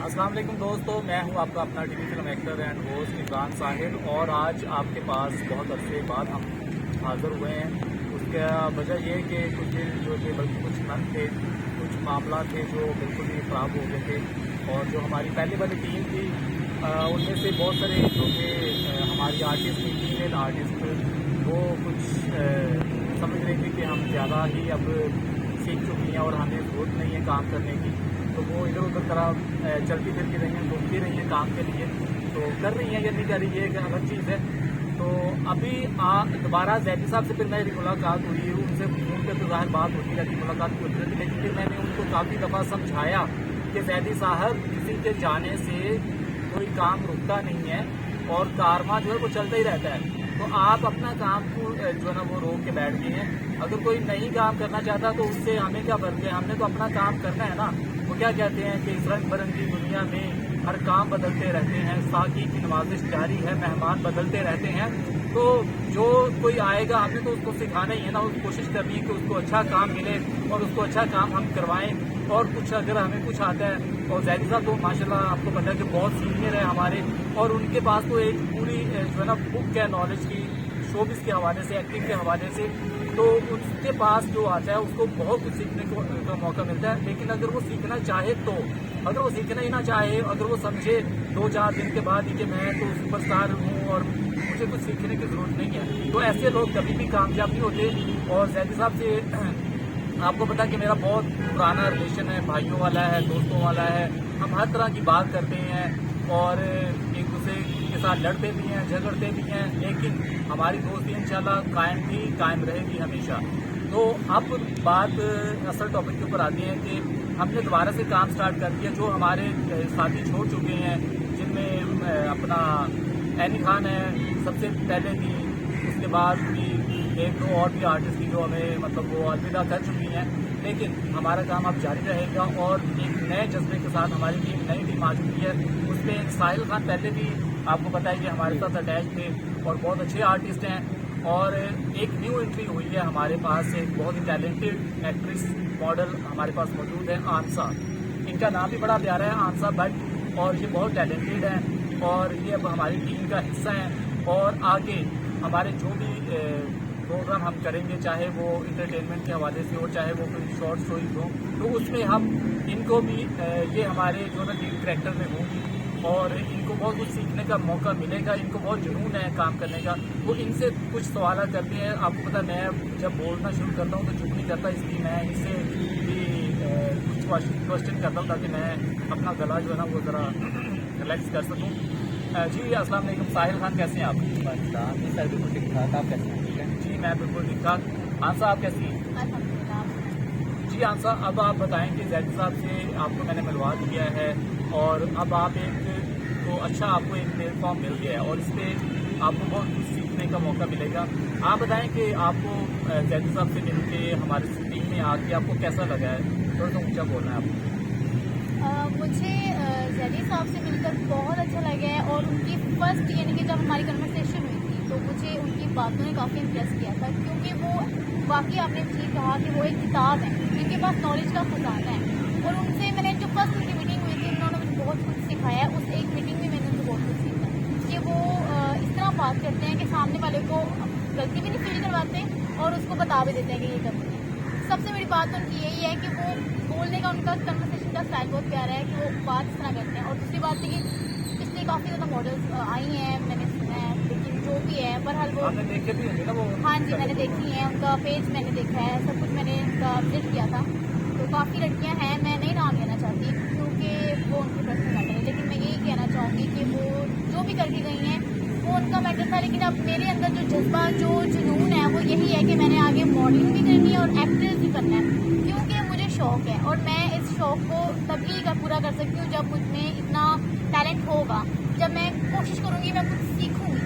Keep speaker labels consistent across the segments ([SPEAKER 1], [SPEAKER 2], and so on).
[SPEAKER 1] السلام علیکم دوستو، میں ہوں آپ کا اپنا TV film actor and host Imran Sahil, اور آج آپ کے پاس بہت عرصے بعد ہم حاضر ہوئے ہیں۔ اس کا وجہ یہ ہے کہ کچھ دن جو کہ بلکہ کچھ نن تھے، کچھ معاملات تھے جو بالکل ہی خراب ہو گئے تھے، اور جو ہماری پہلے والی ٹیم تھی ان میں سے بہت سارے جو کہ ہماری آرٹسٹ تھی، فیمیل آرٹسٹ، وہ کچھ سمجھ رہے تھے کہ ہم زیادہ ہی اب سیکھ چکی ہیں اور ہمیں ضرورت نہیں ہے کام کرنے کی، تو وہ ادھر ادھر طرح چلتی پھرتی رہی ہیں، گھومتی رہی ہیں کام کے لیے، تو کر رہی ہیں یا نہیں کر رہی ہے ایک الگ چیز ہے۔ تو ابھی دوبارہ زیدی صاحب سے پھر میری ملاقات ہوئی، ان سے فون پہ تو ظاہر بات ہوتی رہتی، ملاقات ہوتی رہتی، لیکن پھر میں نے ان کو کافی دفعہ سمجھایا کہ زیدی صاحب کسی کے جانے سے کوئی کام رکتا نہیں ہے اور کارواں جو ہے وہ چلتا ہی رہتا ہے، تو آپ اپنا کام کو جو ہے نا وہ روک کے بیٹھ گئے ہیں۔ اگر کوئی نہیں کام کرنا چاہتا تو اس سے ہمیں کیا فرق ہے، ہم نے تو اپنا کام کرنا ہے نا۔ وہ کیا کہتے ہیں کہ اس رنگ برنگی دنیا میں ہر کام بدلتے رہتے ہیں، ساقی کی نوازش جاری ہے، مہمان بدلتے رہتے ہیں، تو جو کوئی آئے گا ہمیں تو اس کو سکھانا ہی ہے نا، اس کوشش کرنی ہے کہ اس کو اچھا کام ملے اور اس کو اچھا کام ہم کروائیں، اور کچھ اگر ہمیں کچھ آتا ہے۔ اور زیدی صاحب تو ماشاءاللہ آپ کو پتہ ہے کہ بہت سینئر ہے ہمارے، اور ان کے پاس تو ایک پوری جو ہے نا بک ہے نالج کی، شوبز کے حوالے سے، ایکٹنگ کے حوالے سے، تو اس کے پاس جو آتا ہے اس کو بہت کچھ سیکھنے کا موقع ملتا ہے، لیکن اگر وہ سیکھنا چاہے تو، اگر وہ سیکھنا ہی نہ چاہے، اگر وہ سمجھے 2-4 دن کے بعد ہی کہ میں تو سپر اسٹار ہوں اور مجھے کچھ سیکھنے کی ضرورت نہیں ہے، تو ایسے لوگ کبھی بھی کامیاب نہیں ہوتے۔ اور زیدی صاحب سے آپ کو پتا کہ میرا بہت پرانا ریلیشن ہے، بھائیوں والا ہے، دوستوں والا ہے، ہم ہر طرح کی بات کرتے ہیں اور ایک دوسرے کے ساتھ لڑتے بھی ہیں، جھگڑتے بھی ہیں، لیکن ہماری دوستی انشاءاللہ قائم تھی، قائم رہے گی ہمیشہ۔ تو اب بات اصل ٹاپک کے اوپر آتی ہے کہ ہم نے دوبارہ سے کام سٹارٹ کر دیا، جو ہمارے ساتھی چھوڑ چکے ہیں، جن میں اپنا اینی خان ہے سب سے پہلے تھی، اس کے بعد بھی ایک دو اور بھی آرٹسٹ تھی جو ہمیں مطلب وہ الوداع کر چکی ہیں، لیکن ہمارا کام اب جاری رہے گا اور ایک نئے جذبے کے ساتھ ہماری نئی ٹیم آ چکی ہے۔ اس میں ساحل خان پہلے بھی آپ کو پتہ ہے کہ ہمارے ساتھ اٹیچ تھے اور بہت اچھے آرٹسٹ ہیں، اور ایک نیو انٹری ہوئی ہے ہمارے پاس، ایک بہت ہی ٹیلنٹڈ ایکٹریس ماڈل ہمارے پاس موجود ہے، آنسا۔ ان کا نام بھی بڑا پیارا ہے، آنسا بٹ، اور یہ بہت ٹیلنٹڈ ہیں اور یہ اب ہماری ٹیم کا حصہ ہیں، اور آگے ہمارے جو بھی پروگرام ہم کریں گے، چاہے وہ انٹرٹینمنٹ کے حوالے سے ہو، چاہے وہ کوئی شارٹ اسٹوریز ہوں، تو اس میں ہم ان کو بھی یہ ہمارے جو نا لیڈ کریکٹر میں ہوں گی، اور ان کو بہت کچھ سیکھنے کا موقع ملے گا، ان کو بہت جنون ہے کام کرنے کا۔ وہ ان سے کچھ سوالات کرتے ہیں، آپ کو پتہ میں جب بولنا شروع کرتا ہوں تو چپ نہیں کرتا، اس لیے میں ان سے بھی کچھ کوشچن کرتا ہوں تاکہ میں اپنا گلا جو ہے نا وہ ذرا ریلیکس کر سکوں۔ جی السلام علیکم، ساحل خان کیسے ہیں آپ؟
[SPEAKER 2] جی سر بالکل ٹھیک ٹھاک، آپ کیسے ہیں؟ ٹھیک ہے
[SPEAKER 1] جی میں بالکل ٹھیک ٹھاک۔ آنسا آپ کیسی ہیں؟ جی آنسا، اب آپ بتائیں کہ زیدی صاحب سے آپ کو میں نے ملوا دیا ہے، اور اب آپ ایک تو اچھا آپ کو ایک پلیٹ فارم مل گیا ہے اور اس پہ آپ کو بہت کچھ سیکھنے کا موقع ملے گا۔ آپ بتائیں کہ آپ کو زیدی صاحب سے مل کے ہماری ٹیم میں آ کے آپ کو کیسا لگا ہے؟ تھوڑا سا اونچا بولنا ہے آپ کو۔
[SPEAKER 3] مجھے زیدی صاحب سے مل کر بہت اچھا لگا ہے، اور ان کی فرسٹ یعنی کہ جب ہماری کنورسیشن ہوئی تھی تو مجھے ان کی باتوں نے کافی امپریس کیا تھا، کیونکہ وہ باقی آپ نے ٹھیک کہا کہ وہ ایک کتاب ہے، جن کے پاس نالج کا خزانہ ہے، اور ان سے میں نے جو فرسٹ ان کی میٹنگ ہوئی تھی انہوں نے مجھے بہت کچھ سکھایا ہے۔ اس ایک میٹنگ میں میں نے ان سے بہت کچھ سیکھا کہ وہ اس طرح بات کرتے ہیں کہ سامنے والے کو غلطی بھی نہیں فیل کرواتے اور اس کو بتا بھی دیتے ہیں کہ یہ کرتے ہیں۔ سب سے بڑی بات ان کی یہی ہے کہ وہ بولنے کا ان کا کنورسیشن کا اسٹائل بہت پیارا ہے کہ وہ بات اس طرح کرتے ہیں۔ اور دوسری بات یہ کہ پچھلے کافی زیادہ ماڈلس آئی ہیں، میں نے سنا ہے، لیکن جو بھی ہے بہرحال وہ
[SPEAKER 1] آپ نے دیکھے بھی ہوں گے نا وہ؟
[SPEAKER 3] ہاں جی میں نے دیکھی ہیں، ان کا پیج میں نے دیکھا ہے، سب کچھ میں نے ان کا وزٹ کیا تھا، تو کافی لڑکیاں ہیں، میں نہیں نام لینا چاہتی کیونکہ وہ ان کی پرسنل میٹر ہے، لیکن میں یہی کہنا چاہوں گی کہ وہ جو بھی کر کے گئی ہیں وہ ان کا میٹر تھا، لیکن اب میرے اندر جو جذبہ جو جنون ہے وہ یہی ہے کہ میں نے آگے ماڈلنگ بھی کرنی ہے اور ایکٹریس بھی کرنا ہے، کیونکہ مجھے شوق ہے اور میں اس شوق کو تبھی پورا کر سکتی ہوں جب مجھ میں اتنا ٹیلنٹ ہوگا، جب میں کوشش کروں گی، میں کچھ سیکھوں گی،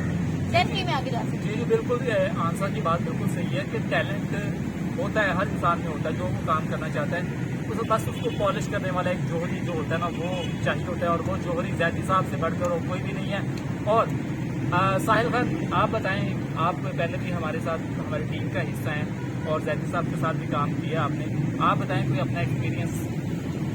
[SPEAKER 3] دین ہی میں آگے جا سکتی ہوں۔
[SPEAKER 1] جی بالکل، آنسا کی بات بالکل صحیح ہے کہ ٹیلنٹ ہوتا ہے، ہر انسان میں ہوتا ہے، جو وہ کام کرنا چاہتا ہے بس اس کو پالش کرنے والا ایک جوہری جو ہوتا ہے نا وہ چاہیے ہوتا ہے، اور وہ جوہری زیدی صاحب سے بڑھ کر کوئی بھی نہیں ہے۔ اور ساحل خان آپ بتائیں، آپ پہلے بھی ہمارے ساتھ ہماری ٹیم کا حصہ ہیں اور زیدی صاحب کے ساتھ بھی کام کیا آپ نے، آپ بتائیں کوئی اپنا ایکسپیرینس۔